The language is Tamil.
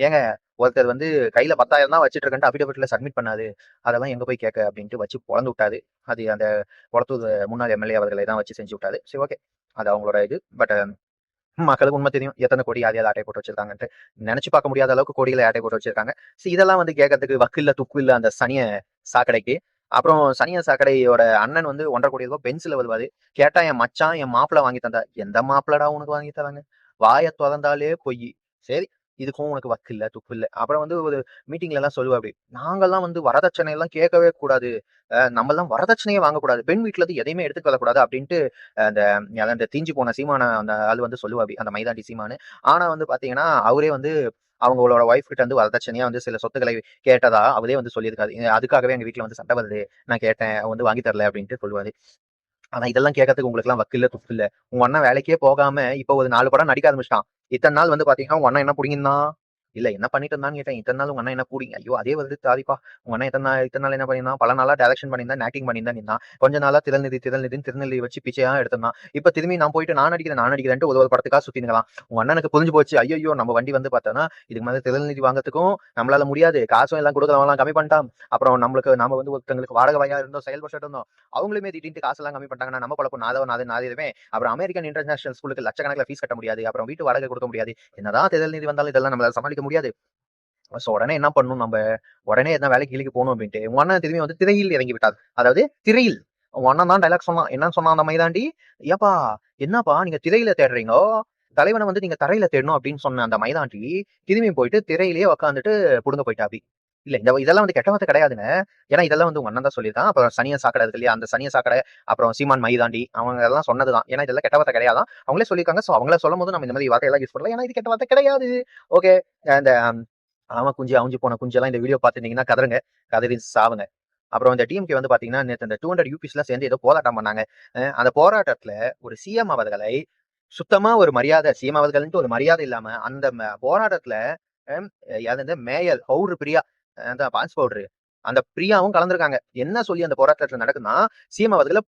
ஏங்க ஒருத்தர் வந்து கையில 10,000 தான் வச்சுட்டு இருக்கேன்ட்டு அபிடபிட்ல சப்மிட் பண்ணாது. அதெல்லாம் எங்க போய் கேட்க அப்படின்ட்டு வச்சு பொளந்து விட்டாரு. அது அந்த குளத்தூர் முன்னாள் எம்எல்ஏ அவர்களை தான் வச்சு செஞ்சு விட்டாரு. சரி ஓகே. அது அவங்களோட இது. பட் மக்களுக்கு உண்மை தெரியும். எத்தனை கோடி யார் யார் ஆட்டை போட்டு வச்சிருக்காங்கன்ட்டு. நெனச்சு பார்க்க முடியாத அளவுக்கு கோடிகளை ஆட்டை போட்டு வச்சிருக்காங்க. இதெல்லாம் வந்து கேட்கறதுக்கு வக்கு இல்ல, துப்பு இல்ல அந்த சனிய சாக்கடைக்கு. அப்புறம் சனிய சாக்கடையோட அண்ணன் வந்து 1,50,000 கோடி பென்ஸ்ல வருவாரு. கேட்டா என் மச்சான், என் மாப்பிள வாங்கி தந்தா. எந்த மாப்பிளடா உனக்கு வாங்கி தராங்க? வாய தொறந்தாலே பொய்யி. சரி, இதுக்கும் உனக்கு வக்கு இல்ல, துப்பு இல்ல. அப்புறம் வந்து ஒரு மீட்டிங்ல எல்லாம் சொல்லுவாப்படி. நாங்கெல்லாம் வந்து வரதட்சணை எல்லாம் கேட்கவே கூடாது. நம்மலாம் வரதட்சணையே வாங்கக்கூடாது. பெண் வீட்ல இருந்து எதையுமே எடுத்துட்டு வரக்கூடாது அப்படின்ட்டு அந்த அந்த தீஞ்சு போன சீமான அந்த ஆளு வந்து சொல்லுவாப்படி. அந்த மைதாண்டி சீமானு. ஆனா வந்து பாத்தீங்கன்னா, அவரே வந்து அவங்களோட ஒய்ஃப் கிட்ட வந்து வரதட்சணையா வந்து சில சொத்துக்களை கேட்டதா அவரே வந்து சொல்லியிருக்காரு. அதுக்காகவே எங்க வீட்ல வந்து சண்டை வருது. நான் கேட்டேன். அவன் வந்து வாங்கி தரல அப்படின்ட்டு சொல்லுவாரு. ஆனா இதெல்லாம் கேட்கறதுக்கு உங்களுக்குலாம் வக்கு இல்ல, துப்பு இல்ல. உங்க அண்ணன் வேலைக்கே போகாம இப்ப ஒரு 4 படம் நடிக்க ஆரம்பிச்சுட்டான். இத்தன நாள் வந்து பாத்தீங்கன்னா, உங்க அண்ணன் என்ன புடிங்கிருந்தான்? இல்ல என்ன பண்ணிட்டு இருந்தான்னு கேட்டேன். இத்தன நாள் உங்க அண்ணன் என்ன புடிங்க ஐயோ! அதே வருது சாரிப்பா. உங்க அண்ணன் இத்தன நாள் என்ன பண்ணியிருந்தான்? பல நாளா டைரக்ஷன் பண்ணியிருந்தான், ஆக்டிங் பண்ணியிருந்தான் நின்னான். கொஞ்ச நாளா திறல்நிதின்னு திருநெல்வேலி வச்சு பிச்சையா எடுத்திருந்தான். இப்ப திரும்பி நான் போயிட்டு நான் நடிக்கிறேன்ட்டு ஒரு ஒரு படத்துக்கா சுத்தினுங்கலாம். உங்க அண்ணனுக்கு புரிஞ்சு போச்சு. ஐய்யய்யோ! நம்ம வண்டி வந்து பார்த்தோம்னா, இதுக்கு மேல திறல்நிதி வாங்கறதுக்கும் நம்மளால முடியாது. காசும் எல்லாம் குடுக்குறவன்லாம் கம்மி பண்ணிட்டான். அப்புறம் நாம வந்து ஒருத்தங்களுக்கு வாடகை வாயா இருந்தோம், செயல்பட்டுட்டு இருந்தோம். அவங்களுமே திடீர்னு காசெல்லாம் கம்மி பண்ணிட்டாங்கன்னா, நம்ம பொழப்பு நாதமே. அப்புறம் அமெரிக்கன் இன்டர்நேஷனல் ஸ்கூலுக்கு லட்சக்கணக்கில ஃபீஸ் கட்ட முடியாது. அப்புறம் வீட்டு வாடகை கொடுக்க முடியாது. என்னதான் திறல்நிதி வந்தாலும் இதெல்லாம் நம்மளால சமாளிக்க முடியாது. சோ உடனே என்ன பண்ணணும் நம்ம? உடனே எதனா வேலைக்கு கீழிக்கு போகணும் அப்படின்ட்டு உங்க அண்ணன் திரும்பி வந்து திரையில் இறங்கி விட்டார். அதாவது திரையில். உங்க அண்ணன் தான் டைலாக் சொன்னான். என்ன சொன்னான் அந்த மைதாண்டி? ஏப்பா என்னப்பா நீங்க திரையில தேடுறீங்கோ? தலைவனை வந்து நீங்க தரையில தேடணும் அப்படின்னு சொன்ன அந்த மைதாண்டி திரும்பி போயிட்டு திரையிலேயே உட்காந்துட்டு புடுங்க போயிட்டாப்படி. இல்ல இதெல்லாம் வந்து கெட்ட வார்த்தை கிடையாதுங்க. ஏன்னா இதெல்லாம் வந்து உங்க அண்ணன் தான் சொல்லியிருக்கான். அப்புறம் சனிய சாக்கடை இருக்கு இல்லையா? அந்த சனிய சாக்கடை, அப்புறம் சீமான் மைதாண்டி அவங்க எல்லாம் சொன்னதுதான். ஏன்னா இதெல்லாம் கெட்ட வார்த்தை கிடையாதான். அவங்களே சொல்லியிருக்காங்க. சோ அவங்கள சொல்லும்போது நம்ம இந்த மாதிரி வார்த்தையெல்லாம் யூஸ் பண்ணலாம். ஏன்னா இது கெட்ட வார்த்தை கிடையாது. ஓகே. இந்த ஆமா குஞ்சு அவிஞ்சு போன குஞ்செல்லாம் இந்த வீடியோ பார்த்துருந்தீங்கன்னா கதறுங்க. கதறி சாவுங்க. அப்புறம் இந்த டிஎம்கே வந்து பாத்தீங்கன்னா, நேத்து இந்த 200 யூபிஸ்லாம் சேர்ந்து ஏதோ போராட்டம் பண்ணாங்க. அந்த போராட்டத்துல ஒரு சிஎம் அவர்களை சுத்தமா ஒரு மரியாதை சிஎம் அவர்கள்ன்ட்டு ஒரு மரியாதை இல்லாம, அந்த போராட்டத்துல அம் யார் அந்த மேயர் பவுடர் பிரியா, அந்த பான்ஸ் பவுடர். அந்த பிரியாவும் கலந்துருக்காங்க. என்ன சொல்லி அந்த போராட்டத்துல நடக்குதுன்னா, சிஎம் அவர்கள